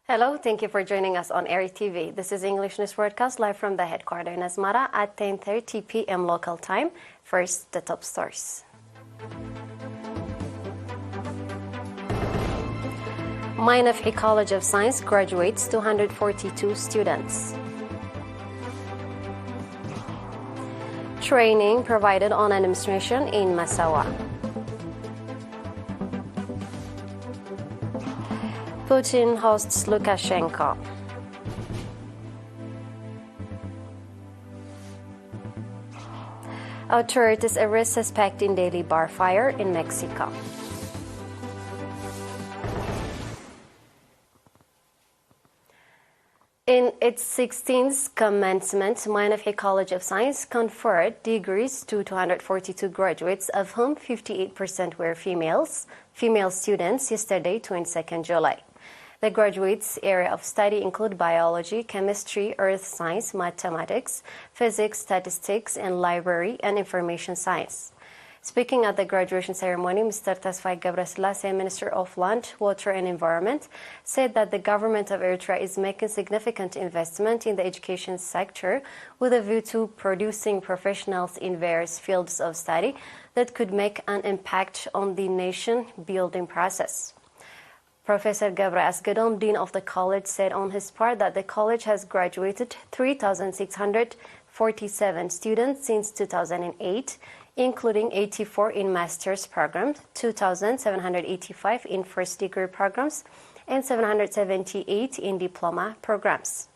Hello, thank you for joining us on ERi-TV. This is English News Broadcast live from the headquarters in Asmara at 10:30 p.m. local time. First, the top stories. Minafhi College of Science graduates 242 students. Training provided on administration in Massawa. Putin hosts Lukashenko. Authorities arrest suspect in daily bar fire in Mexico. In its 16th commencement, Minafhi College of Science conferred degrees to 242 graduates, of whom 58% were female students, yesterday, 22nd July. The graduates' area of study include biology, chemistry, earth science, mathematics, physics, statistics, and library and information science. Speaking at the graduation ceremony, Mr. Tasfai Gabrasilase, Minister of Land, Water and Environment, said that the government of Eritrea is making significant investment in the education sector with a view to producing professionals in various fields of study that could make an impact on the nation-building process. Professor Gabra Asgadom, Dean of the College, said on his part that the college has graduated 3,647 students since 2008, including 84 in master's programs, 2,785 in first-degree programs, and 778 in diploma programs.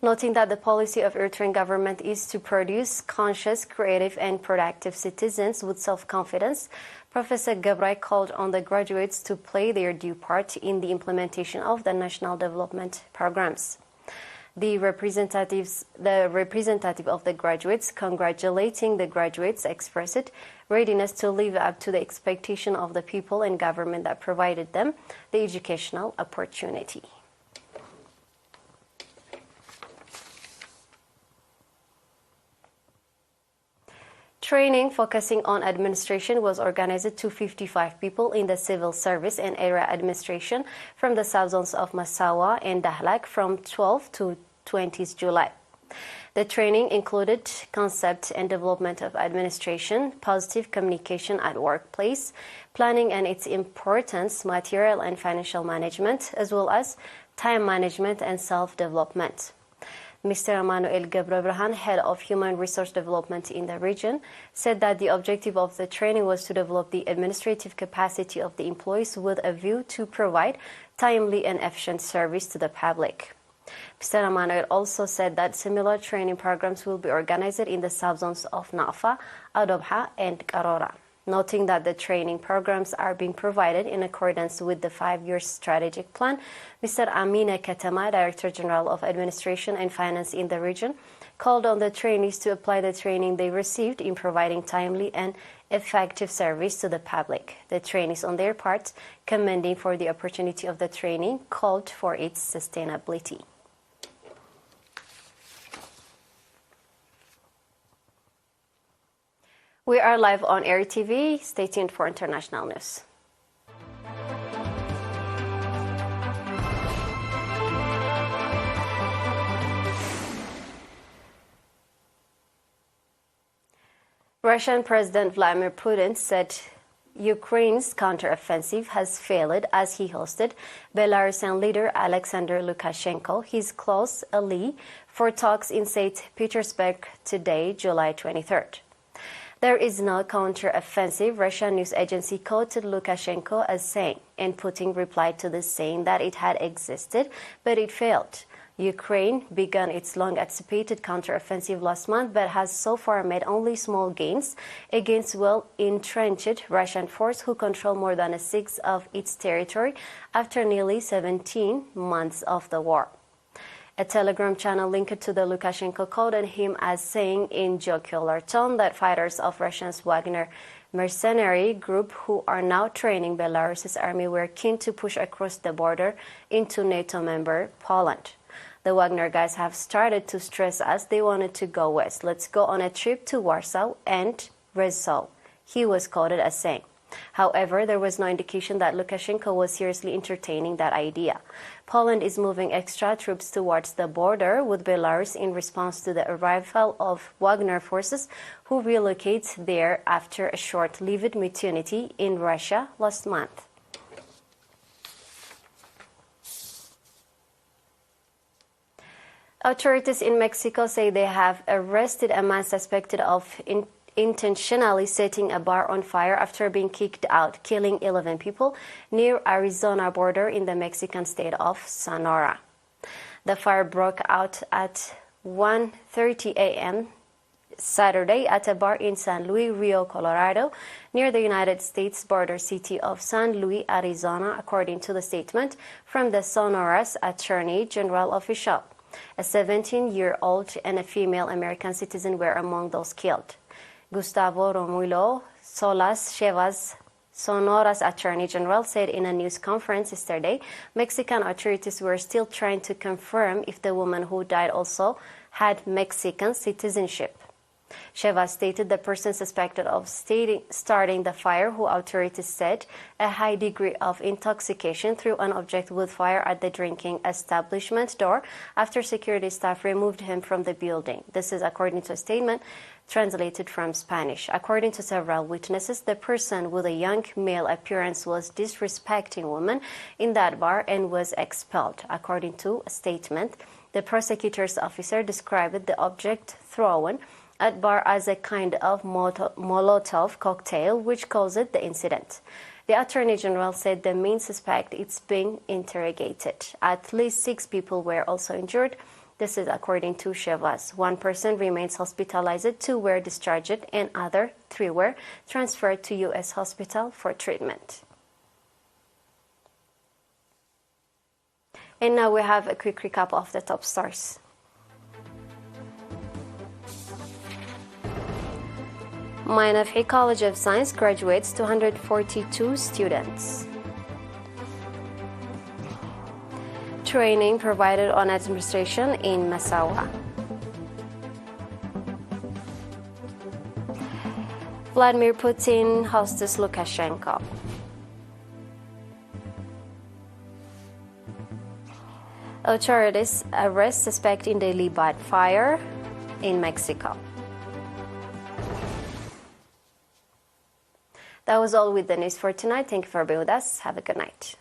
Noting that the policy of Eritrean government is to produce conscious, creative, and productive citizens with self-confidence, Professor Gebrai called on the graduates to play their due part in the implementation of the national development programs. The representative of the graduates, congratulating the graduates, expressed readiness to live up to the expectation of the people and government that provided them the educational opportunity. Training focusing on administration was organized to 55 people in the civil service and area administration from the south zones of Massawa and Dahlak from 12 to 20 July. The training included concept and development of administration, positive communication at workplace, planning and its importance, material and financial management, as well as time management and self-development. Mr. Emmanuel Gebrebrahan, head of Human Resource Development in the region, said that the objective of the training was to develop the administrative capacity of the employees with a view to provide timely and efficient service to the public. Mr. Emmanuel also said that similar training programs will be organized in the sub-zones of Nafa, Adobha, and Karora. Noting that the training programs are being provided in accordance with the 5-year strategic plan, Mr. Amine Katama, Director General of Administration and Finance in the region, called on the trainees to apply the training they received in providing timely and effective service to the public. The trainees, on their part, commending for the opportunity of the training, called for its sustainability. We are live on ERi-TV. Stay tuned for international news. Russian President Vladimir Putin said Ukraine's counteroffensive has failed as he hosted Belarusian leader Alexander Lukashenko, his close ally, for talks in St. Petersburg today, July 23rd. There is no counter-offensive, Russian news agency quoted Lukashenko as saying, and Putin replied to this saying that it had existed, but it failed. Ukraine began its long-anticipated counter-offensive last month, but has so far made only small gains against well-entrenched Russian forces who control more than a sixth of its territory after nearly 17 months of the war. A Telegram channel linked to the Lukashenko quoted him as saying in jocular tone that fighters of Russia's Wagner mercenary group who are now training Belarus's army were keen to push across the border into NATO member Poland. The Wagner guys have started to stress us they wanted to go west. Let's go on a trip to Warsaw and Warsaw, he was quoted as saying. However, there was no indication that Lukashenko was seriously entertaining that idea. Poland is moving extra troops towards the border with Belarus in response to the arrival of Wagner forces who relocated there after a short-lived mutiny in Russia last month. Authorities in Mexico say they have arrested a man suspected of intentionally setting a bar on fire after being kicked out, killing 11 people near Arizona border in the Mexican state of Sonora. The fire broke out at 1:30 a.m. Saturday at a bar in San Luis Rio, Colorado, near the United States border city of San Luis, Arizona, according to the statement from the Sonora's Attorney General official. A 17-year-old and a female American citizen were among those killed. Gustavo Romulo Solas Chevas, Sonora's Attorney General, said in a news conference yesterday Mexican authorities were still trying to confirm if the woman who died also had Mexican citizenship. Chevas stated the person suspected of starting the fire, who authorities said a high degree of intoxication, threw an object with fire at the drinking establishment door after security staff removed him from the building. This is according to a statement translated from Spanish. According to several witnesses, the person with a young male appearance was disrespecting women in that bar and was expelled. According to a statement, the prosecutor's officer described the object thrown at bar as a kind of Molotov cocktail, which caused the incident. The Attorney General said the main suspect is being interrogated. At least 6 people were also injured. This is according to Chevas. 1 person remains hospitalized, 2 were discharged, and other 3 were transferred to U.S. hospital for treatment. And now we have a quick recap of the top stories. Mainafhi College of Science graduates 242 students. Training provided on administration in Massawa. Vladimir Putin hosts Lukashenko. Authorities arrest suspect in the Libat fire in Mexico. That was all with the news for tonight. Thank you for being with us. Have a good night.